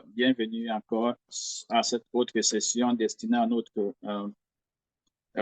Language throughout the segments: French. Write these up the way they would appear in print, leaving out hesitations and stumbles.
Bienvenue encore à cette autre session destinée à notre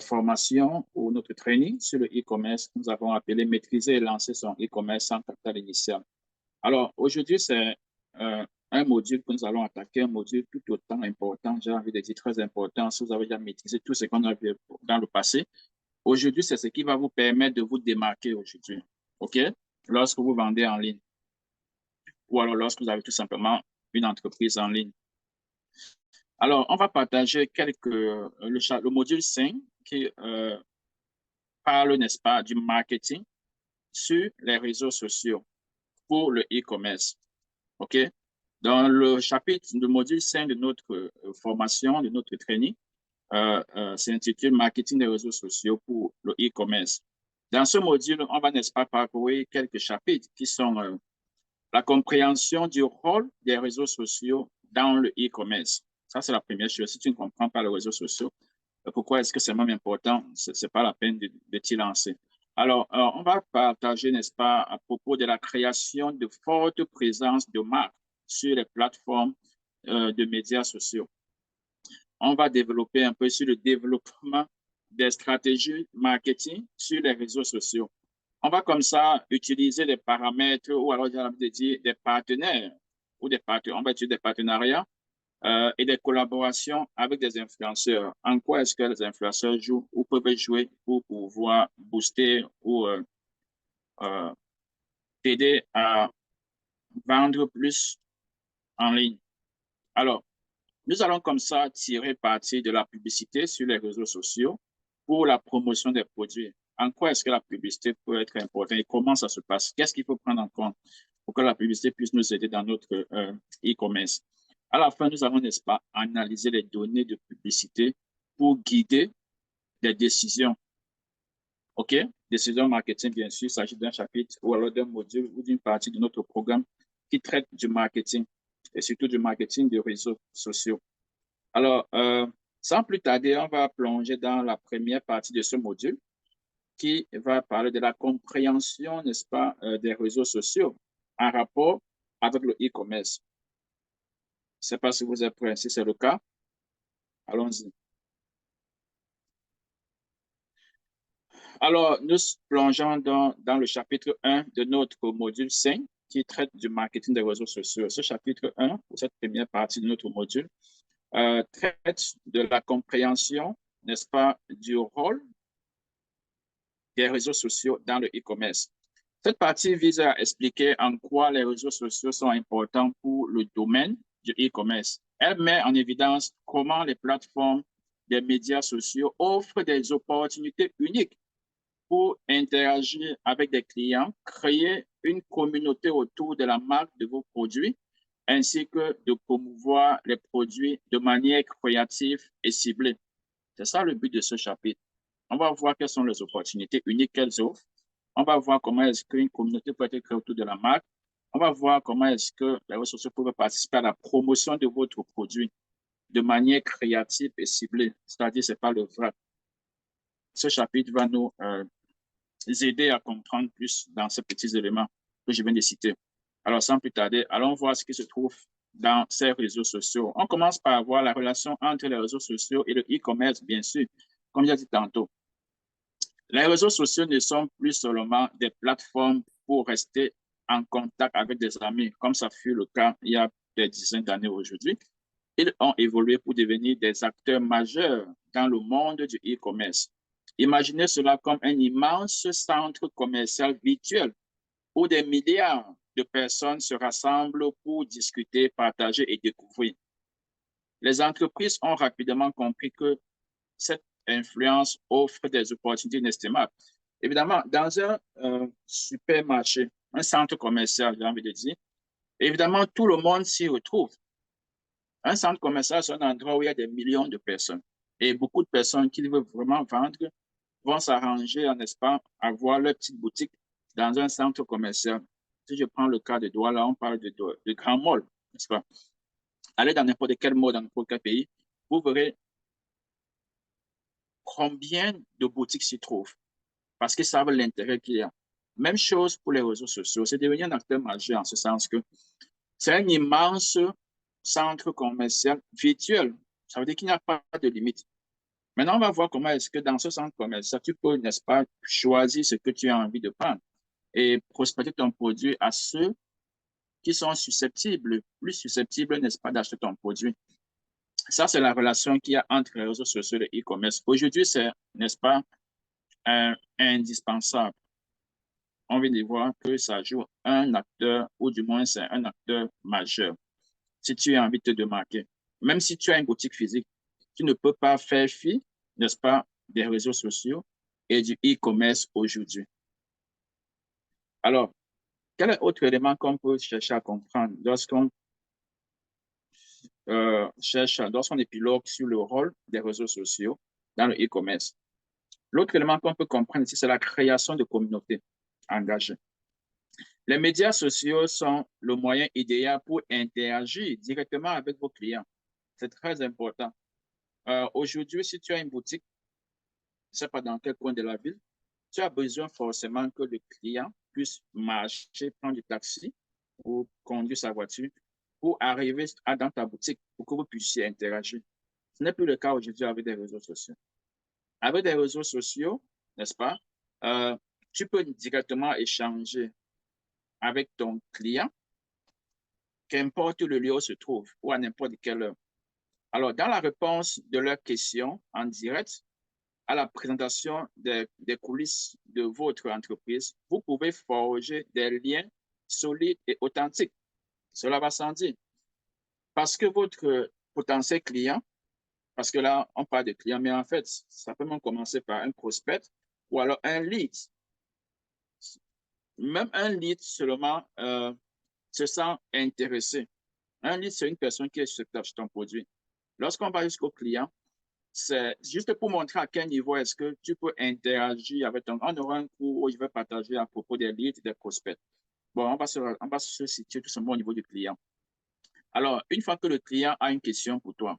formation ou notre training sur le e-commerce que nous avons appelé maîtriser et lancer son e-commerce sans capital initial. Alors, aujourd'hui, c'est un module que nous allons attaquer, un module tout autant important, j'ai envie de dire très important, si vous avez déjà maîtrisé tout ce qu'on a vu dans le passé. Aujourd'hui, c'est ce qui va vous permettre de vous démarquer aujourd'hui, OK? Lorsque vous vendez en ligne ou alors lorsque vous avez tout simplement une entreprise en ligne. Alors, on va partager le module 5 qui parle, n'est-ce pas, du marketing sur les réseaux sociaux pour le e-commerce. OK? Dans le module 5 de notre formation, de notre training, s'intitule Marketing des réseaux sociaux pour le e-commerce. Dans ce module, on va, n'est-ce pas, parcourir quelques chapitres qui sont la compréhension du rôle des réseaux sociaux dans le e-commerce. Ça, c'est la première chose. Si tu ne comprends pas les réseaux sociaux, pourquoi est-ce que c'est même important? Ce n'est pas la peine de t'y lancer. Alors, on va partager, n'est-ce pas, à propos de la création de fortes présences de marques sur les plateformes de médias sociaux. On va développer un peu sur le développement des stratégies marketing sur les réseaux sociaux. On va comme ça utiliser des paramètres ou alors, j'ai envie de dire, des partenaires ou on va utiliser des partenariats et des collaborations avec des influenceurs. En quoi est-ce que les influenceurs jouent ou peuvent jouer pour pouvoir booster ou t'aider à vendre plus en ligne? Alors, nous allons comme ça tirer parti de la publicité sur les réseaux sociaux pour la promotion des produits. En quoi est-ce que la publicité peut être importante et comment ça se passe? Qu'est-ce qu'il faut prendre en compte pour que la publicité puisse nous aider dans notre e-commerce? À la fin, nous allons, n'est-ce pas, analyser les données de publicité pour guider des décisions. OK? Décisions marketing, bien sûr, il s'agit d'un chapitre ou alors d'un module ou d'une partie de notre programme qui traite du marketing et surtout du marketing des réseaux sociaux. Alors, sans plus tarder, on va plonger dans la première partie de ce module qui va parler de la compréhension, n'est-ce pas, des réseaux sociaux en rapport avec le e-commerce. Je ne sais pas si vous êtes prêts. Si c'est le cas, allons-y. Alors, nous plongeons dans le chapitre 1 de notre module 5 qui traite du marketing des réseaux sociaux. Ce chapitre 1, ou cette première partie de notre module, traite de la compréhension, n'est-ce pas, du rôle des réseaux sociaux dans le e-commerce. Cette partie vise à expliquer en quoi les réseaux sociaux sont importants pour le domaine du e-commerce. Elle met en évidence comment les plateformes des médias sociaux offrent des opportunités uniques pour interagir avec des clients, créer une communauté autour de la marque de vos produits, ainsi que de promouvoir les produits de manière créative et ciblée. C'est ça le but de ce chapitre. On va voir quelles sont les opportunités uniques qu'elles offrent. On va voir comment est-ce qu'une communauté peut être créée autour de la marque. On va voir comment est-ce que les réseaux sociaux peuvent participer à la promotion de votre produit de manière créative et ciblée. C'est-à-dire, ce n'est pas le vrai. Ce chapitre va nous aider à comprendre plus dans ces petits éléments que je viens de citer. Alors, sans plus tarder, allons voir ce qui se trouve dans ces réseaux sociaux. On commence par voir la relation entre les réseaux sociaux et le e-commerce, bien sûr, comme j'ai dit tantôt. Les réseaux sociaux ne sont plus seulement des plateformes pour rester en contact avec des amis, comme ça fut le cas il y a des dizaines d'années aujourd'hui. Ils ont évolué pour devenir des acteurs majeurs dans le monde du e-commerce. Imaginez cela comme un immense centre commercial virtuel où des milliards de personnes se rassemblent pour discuter, partager et découvrir. Les entreprises ont rapidement compris que cette influence offre des opportunités inestimables. Évidemment, dans un supermarché, un centre commercial, j'ai envie de dire, évidemment, tout le monde s'y retrouve. Un centre commercial, c'est un endroit où il y a des millions de personnes. Et beaucoup de personnes qui veulent vraiment vendre vont s'arranger, n'est-ce pas, à avoir leur petite boutique dans un centre commercial. Si je prends le cas de Douala, on parle de grands malls, n'est-ce pas? Allez dans n'importe quel mall, dans n'importe quel pays, vous verrez combien de boutiques s'y trouvent parce qu'ils savent l'intérêt qu'il y a. Même chose pour les réseaux sociaux. C'est devenu un acteur majeur en ce sens que c'est un immense centre commercial virtuel. Ça veut dire qu'il n'y a pas de limite. Maintenant, on va voir comment est-ce que dans ce centre commercial, tu peux, n'est-ce pas, choisir ce que tu as envie de prendre et prospecter ton produit à ceux qui sont susceptibles, plus susceptibles, n'est-ce pas, d'acheter ton produit. Ça, c'est la relation qu'il y a entre les réseaux sociaux et le e-commerce. Aujourd'hui, c'est, n'est-ce pas, indispensable. On vient de voir que ça joue un acteur, ou du moins c'est un acteur majeur. Si tu as envie de te démarquer, même si tu as une boutique physique, tu ne peux pas faire fi, n'est-ce pas, des réseaux sociaux et du e-commerce aujourd'hui. Alors, quel est autre élément qu'on peut chercher à comprendre lorsqu'on lorsqu'on épilogue sur le rôle des réseaux sociaux dans le e-commerce? L'autre élément qu'on peut comprendre ici, c'est la création de communautés engagées. Les médias sociaux sont le moyen idéal pour interagir directement avec vos clients. C'est très important. Aujourd'hui, si tu as une boutique, je ne sais pas dans quel coin de la ville, tu as besoin forcément que le client puisse marcher, prendre du taxi ou conduire sa voiture pour arriver dans ta boutique pour que vous puissiez interagir. Ce n'est plus le cas aujourd'hui avec des réseaux sociaux. Avec des réseaux sociaux, n'est-ce pas, euh, tu peux directement échanger avec ton client, qu'importe le lieu où se trouve ou à n'importe quelle heure. Alors, dans la réponse de leurs questions en direct, à la présentation des coulisses de votre entreprise, vous pouvez forger des liens solides et authentiques. Cela va sans dire. Parce que votre potentiel client, parce que là, on parle de client, mais en fait, ça peut même commencer par un prospect ou alors un lead. Même un lead seulement se sent intéressé. Un lead, c'est une personne qui est susceptible d'acheter ton produit. Lorsqu'on va jusqu'au client, c'est juste pour montrer à quel niveau est-ce que tu peux interagir avec ton. On aura un cours où je vais partager à propos des leads et des prospects. Bon, on va se situer tout simplement au niveau du client. Alors, une fois que le client a une question pour toi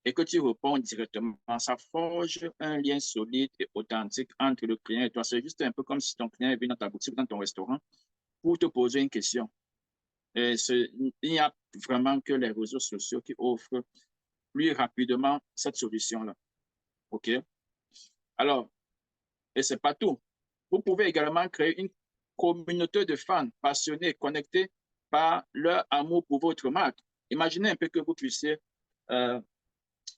et que tu réponds directement, ça forge un lien solide et authentique entre le client et toi. C'est juste un peu comme si ton client est venu dans ta boutique, dans ton restaurant, pour te poser une question. Et il n'y a vraiment que les réseaux sociaux qui offrent plus rapidement cette solution-là. OK? Alors, et ce n'est pas tout. Vous pouvez également créer une communauté de fans passionnés, connectés par leur amour pour votre marque. Imaginez un peu que vous puissiez euh,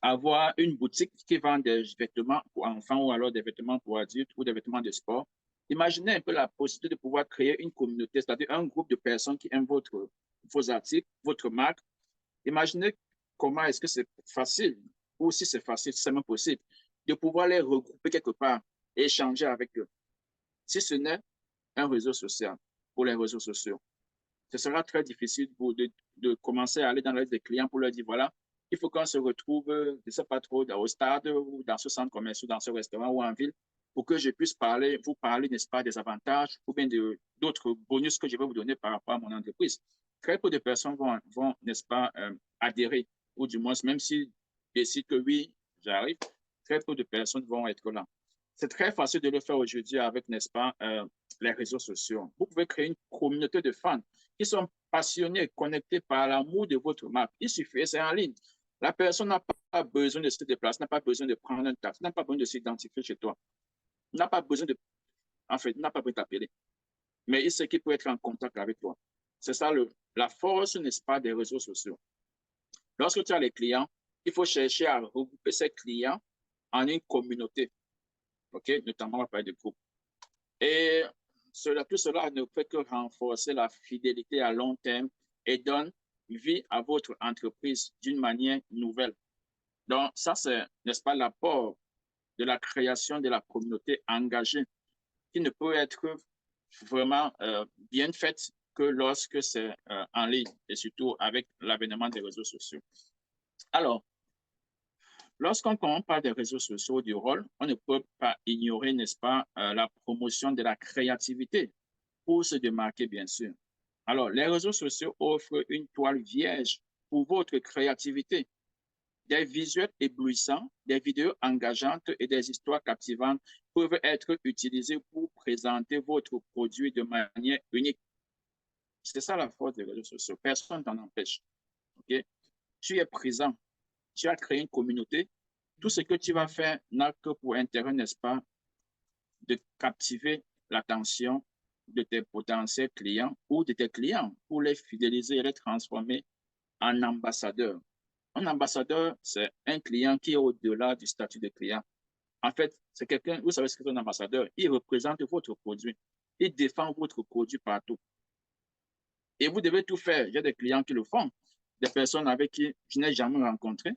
avoir une boutique qui vend des vêtements pour enfants ou alors des vêtements pour adultes ou des vêtements de sport. Imaginez un peu la possibilité de pouvoir créer une communauté, c'est-à-dire un groupe de personnes qui aiment vos articles, votre marque. Imaginez comment est-ce que c'est facile, ou si c'est facile, si c'est même possible, de pouvoir les regrouper quelque part et échanger avec eux. Si ce n'est un réseau social, pour les réseaux sociaux, ce sera très difficile de commencer à aller dans la liste des clients pour leur dire, voilà, il faut qu'on se retrouve, je ne sais pas trop, au stade ou dans ce centre commercial, dans ce restaurant ou en ville, pour que je puisse vous parler, n'est-ce pas, des avantages ou bien d'autres bonus que je vais vous donner par rapport à mon entreprise. Très peu de personnes vont n'est-ce pas, adhérer, ou du moins, même s'ils décident que oui, j'arrive, très peu de personnes vont être là. C'est très facile de le faire aujourd'hui avec, n'est-ce pas, les réseaux sociaux. Vous pouvez créer une communauté de fans qui sont passionnés, connectés par l'amour de votre marque. Il suffit, c'est en ligne. La personne n'a pas besoin de se déplacer, n'a pas besoin de prendre un taxi, n'a pas besoin de s'identifier chez toi, n'a pas besoin de, en fait, n'a pas besoin de t'appeler. Mais il sait qu'il peut être en contact avec toi. C'est ça la force, n'est-ce pas, des réseaux sociaux. Lorsque tu as les clients, il faut chercher à regrouper ces clients en une communauté. OK? Notamment, on va parler de groupe. Et tout cela ne peut que renforcer la fidélité à long terme et donne vie à votre entreprise d'une manière nouvelle. Donc, ça, c'est, n'est-ce pas, l'apport de la création de la communauté engagée qui ne peut être vraiment bien faite que lorsque c'est en ligne et surtout avec l'avènement des réseaux sociaux. Alors, lorsqu'on parle des réseaux sociaux, du rôle, on ne peut pas ignorer, n'est-ce pas, la promotion de la créativité pour se démarquer, bien sûr. Alors, les réseaux sociaux offrent une toile vierge pour votre créativité. Des visuels éblouissants, des vidéos engageantes et des histoires captivantes peuvent être utilisés pour présenter votre produit de manière unique. C'est ça la force des réseaux sociaux. Personne ne t'en empêche. Okay? tu es présent, tu as créé une communauté, tout ce que tu vas faire n'a que pour intérêt, n'est-ce pas, de captiver l'attention de tes potentiels clients ou de tes clients pour les fidéliser et les transformer en ambassadeurs. Un ambassadeur, c'est un client qui est au-delà du statut de client. En fait, c'est quelqu'un, vous savez ce que c'est un ambassadeur, il représente votre produit, il défend votre produit partout. Et vous devez tout faire. Il y a des clients qui le font, des personnes avec qui je n'ai jamais rencontré,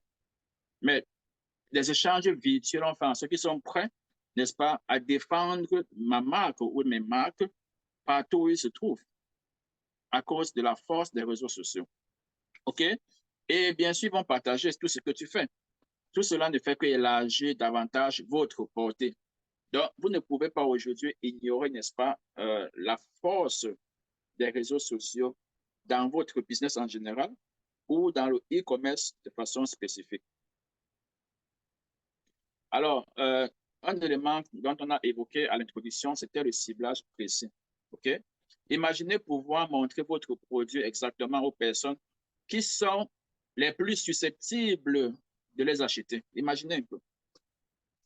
mais les échanges virtuels ont fait en sorte qu'ils sont prêts, n'est-ce pas, à défendre ma marque ou mes marques partout où ils se trouvent, à cause de la force des réseaux sociaux. OK? Et bien sûr, ils vont partager tout ce que tu fais. Tout cela ne fait qu'élargir davantage votre portée. Donc, vous ne pouvez pas aujourd'hui ignorer, n'est-ce pas, la force des réseaux sociaux dans votre business en général ou dans le e-commerce de façon spécifique. Alors, un élément dont on a évoqué à l'introduction, c'était le ciblage précis. OK? Imaginez pouvoir montrer votre produit exactement aux personnes qui sont les plus susceptibles de les acheter. Imaginez un peu.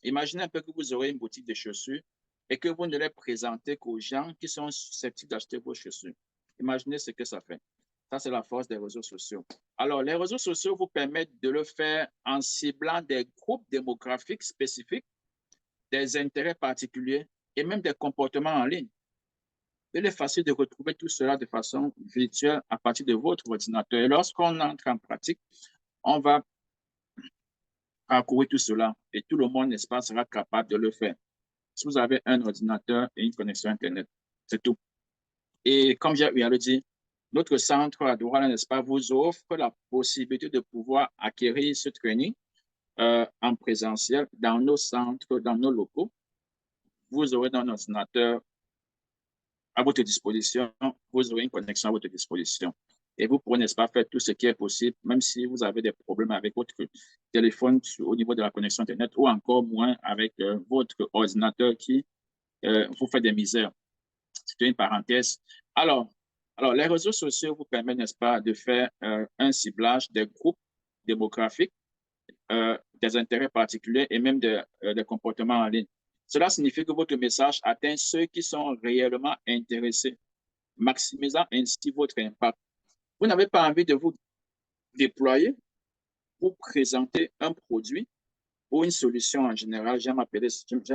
Imaginez un peu que vous aurez une boutique de chaussures et que vous ne les présentez qu'aux gens qui sont susceptibles d'acheter vos chaussures. Imaginez ce que ça fait. Ça, c'est la force des réseaux sociaux. Alors, les réseaux sociaux vous permettent de le faire en ciblant des groupes démographiques spécifiques, des intérêts particuliers et même des comportements en ligne. Il est facile de retrouver tout cela de façon virtuelle à partir de votre ordinateur. Et lorsqu'on entre en pratique, on va parcourir tout cela et tout le monde, n'est-ce pas, sera capable de le faire. Si vous avez un ordinateur et une connexion Internet, c'est tout. Et comme j'ai eu à le dire, notre centre à Douala, n'est-ce pas, vous offre la possibilité de pouvoir acquérir ce training en présentiel dans nos centres, dans nos locaux. Vous aurez un ordinateur à votre disposition, vous aurez une connexion à votre disposition. Et vous pourrez, n'est-ce pas, faire tout ce qui est possible, même si vous avez des problèmes avec votre téléphone au niveau de la connexion Internet ou encore moins avec votre ordinateur qui vous fait des misères. C'est une parenthèse. Alors, les réseaux sociaux vous permettent, n'est-ce pas, de faire un ciblage des groupes démographiques, des intérêts particuliers et même des comportements en ligne. Cela signifie que votre message atteint ceux qui sont réellement intéressés, maximisant ainsi votre impact. Vous n'avez pas envie de vous déployer pour présenter un produit ou une solution en général. J'aime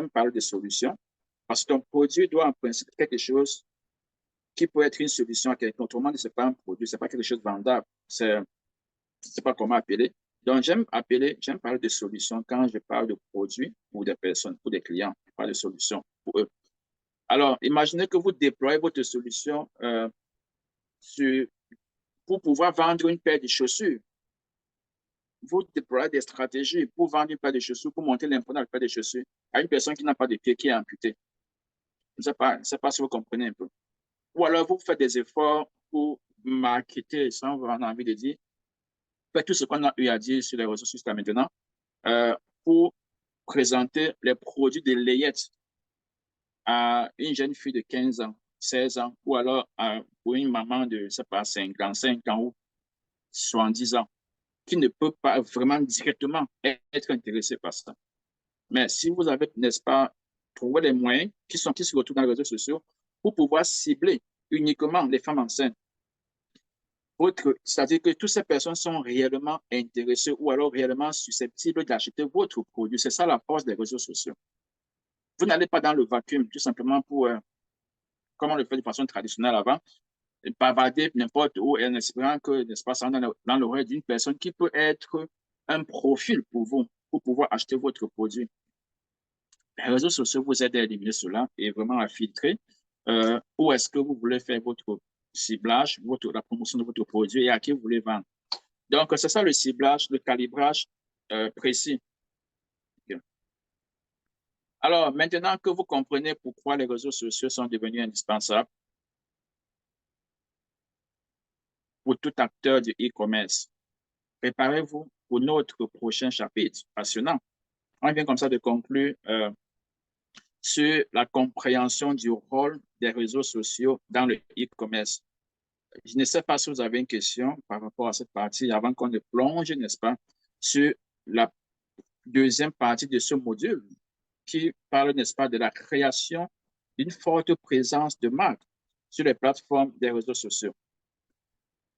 parler de solution parce que ton produit doit en principe être quelque chose qui peut être une solution à quelqu'un. Autrement dit, ce n'est pas un produit, ce n'est pas quelque chose de vendable. Je ne sais pas comment appeler. Donc, j'aime parler de solutions quand je parle de produits pour des personnes, pour des clients, je parle de solutions pour eux. Alors, imaginez que vous déployez votre solution pour pouvoir vendre une paire de chaussures. Vous déployez des stratégies pour vendre une paire de chaussures, pour monter l'impôt dans la paire de chaussures à une personne qui n'a pas de pied, qui est amputée. Je ne sais pas si vous comprenez un peu. Ou alors, vous faites des efforts pour marketer, sans avoir envie de dire, faites tout ce qu'on a eu à dire sur les réseaux sociaux jusqu'à maintenant, pour présenter les produits de layette à une jeune fille de 15 ans, 16 ans, ou alors pour une maman de, je ne sais pas, 55 ans ou 70 ans, qui ne peut pas vraiment directement être intéressée par ça. Mais si vous avez, n'est-ce pas, trouvé les moyens qui se retrouvent dans les réseaux sociaux pour pouvoir cibler uniquement les femmes enceintes, c'est-à-dire que toutes ces personnes sont réellement intéressées ou alors réellement susceptibles d'acheter votre produit. C'est ça la force des réseaux sociaux. Vous n'allez pas dans le vacuum tout simplement pour, comme on le fait de façon traditionnelle avant, bavarder n'importe où en espérant que, n'est-ce pas, ça dans l'oreille d'une personne qui peut être un profil pour vous, pour pouvoir acheter votre produit. Les réseaux sociaux vous aident à éliminer cela et vraiment à filtrer où est-ce que vous voulez faire votre ciblage, la promotion de votre produit et à qui vous voulez vendre. Donc, c'est ça le ciblage, le calibrage précis. Okay. Alors, maintenant que vous comprenez pourquoi les réseaux sociaux sont devenus indispensables pour tout acteur du e-commerce, préparez-vous pour notre prochain chapitre passionnant. On vient comme ça de conclure sur la compréhension du rôle des réseaux sociaux dans le e-commerce. Je ne sais pas si vous avez une question par rapport à cette partie avant qu'on ne plonge, n'est-ce pas, sur la deuxième partie de ce module qui parle, n'est-ce pas, de la création d'une forte présence de marque sur les plateformes des réseaux sociaux.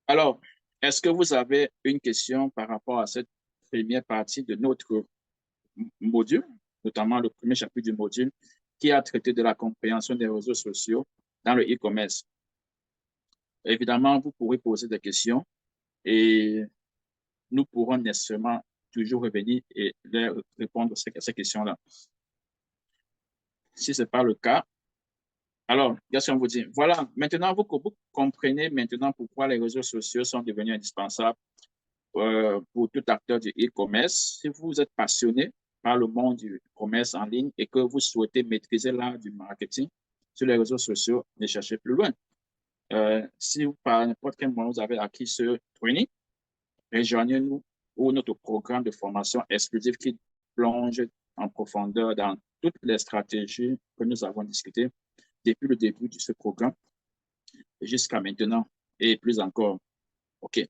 Alors, est-ce que vous avez une question par rapport à cette première partie de notre module, notamment le premier chapitre du module, qui a traité de la compréhension des réseaux sociaux dans le e-commerce? Évidemment, vous pourrez poser des questions et nous pourrons nécessairement toujours revenir et répondre à ces questions-là. Si ce n'est pas le cas, alors, qu'est-ce qu'on vous dit? Voilà, maintenant, vous comprenez maintenant pourquoi les réseaux sociaux sont devenus indispensables pour tout acteur du e-commerce. Si vous êtes passionné par le monde du commerce en ligne et que vous souhaitez maîtriser l'art du marketing sur les réseaux sociaux, ne cherchez plus loin. Si par n'importe quel moment vous avez acquis ce training, rejoignez-nous ou notre programme de formation exclusif qui plonge en profondeur dans toutes les stratégies que nous avons discutées depuis le début de ce programme jusqu'à maintenant et plus encore. OK.